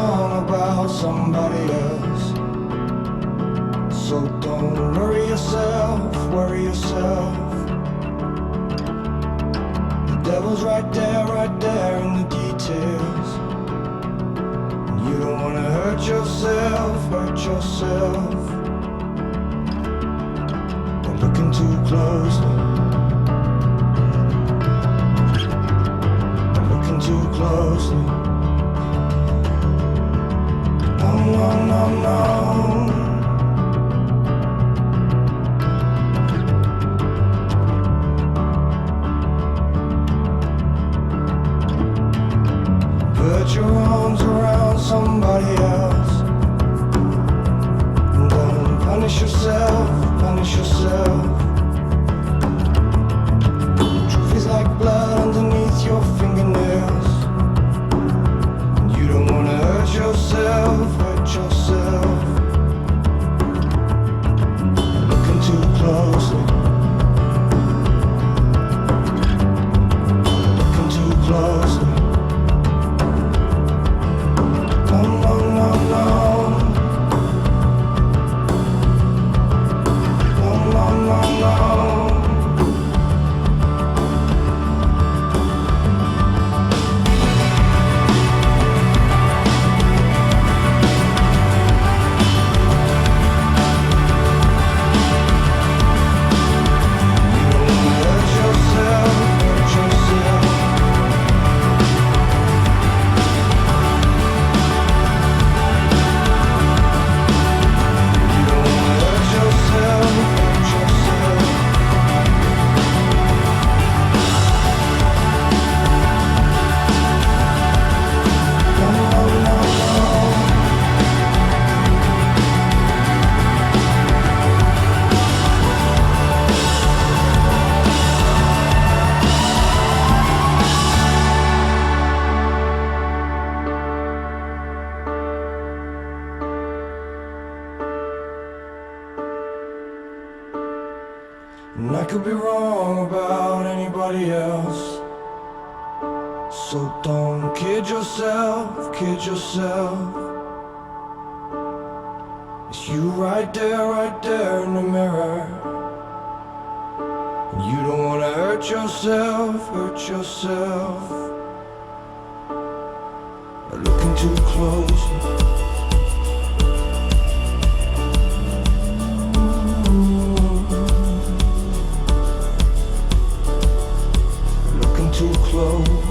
wrong about somebody else. So don't worry yourself, worry yourself. The devil's right there in the details. And you don't wanna hurt yourself, hurt yourself. By looking too closely. By looking too closely. No, no, no, no. Put your arms around somebody else. And don't punish yourself, punish yourself. Truth is like blood underneath your fingernails. And you don't wanna hurt yourself, hurt yourself. Looking too closely. Looking too closely. No, no, no, no. No, no, no, no. And I could be wrong about anybody else. So don't kid yourself, kid yourself. It's you right there in the mirror. And you don't wanna hurt yourself, hurt yourself. By looking too closely. Too close.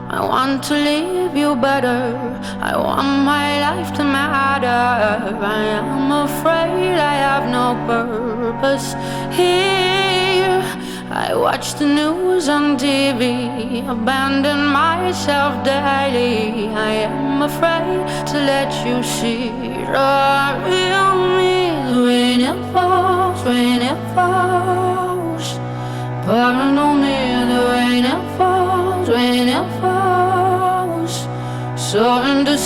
I want to leave you better. I want my life to matter. I am afraid I have no purpose here. I watch the news on TV, abandon myself daily. I am afraid to let you see the real me.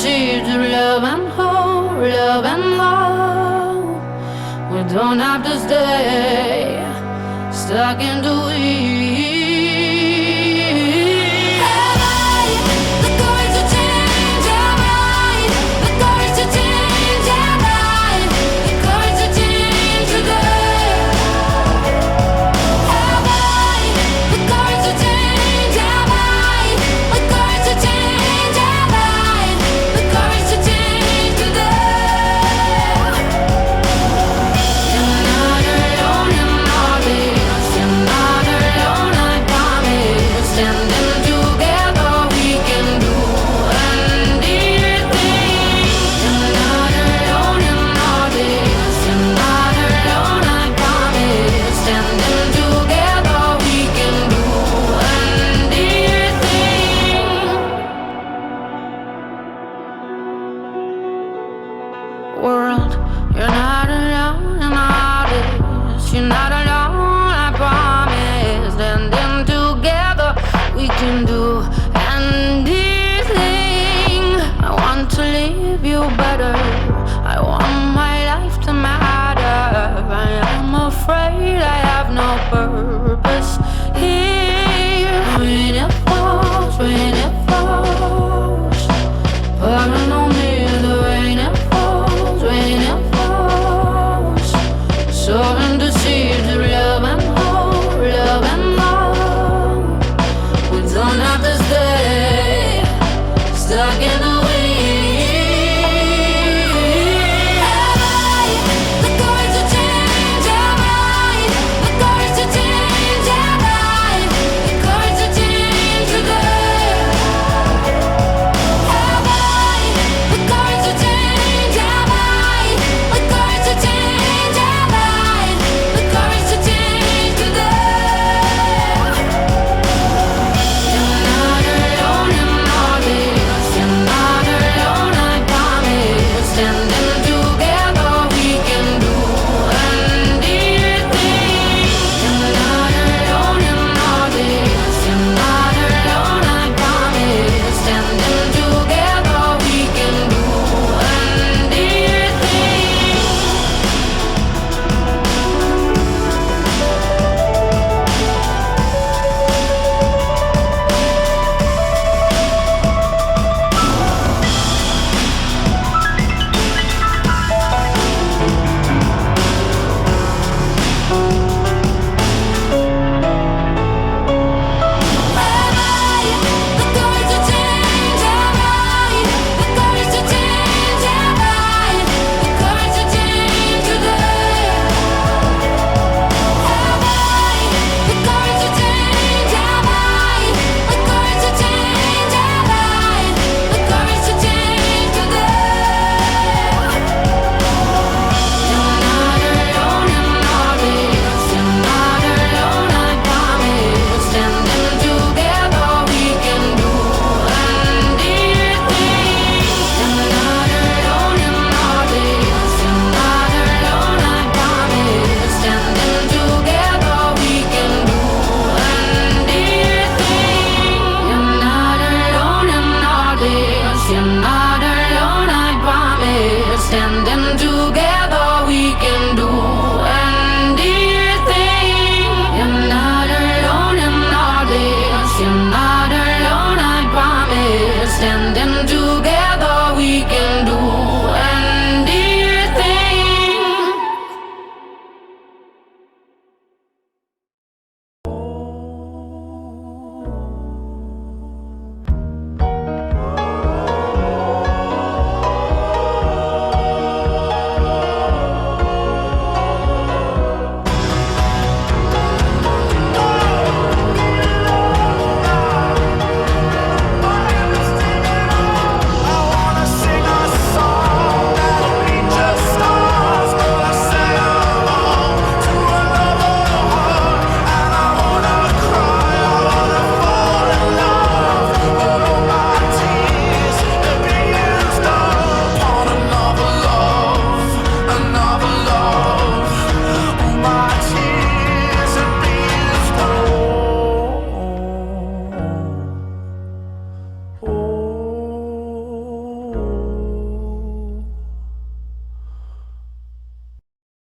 seeds of love and hope, love and hope. We don't have to stay stuck in the weeds. Have I the courage to change? Have I the courage to change? Have I the courage to change today? Have I the courage to change? Have I the courage to change? Have I the courage to change today? You're not alone in all this. You're not alone, I promise. Standing together, we can do anything. You're not alone in all this. You're not alone, I promise. Standing together, we can do anything. World, you're not alone in all this. You're not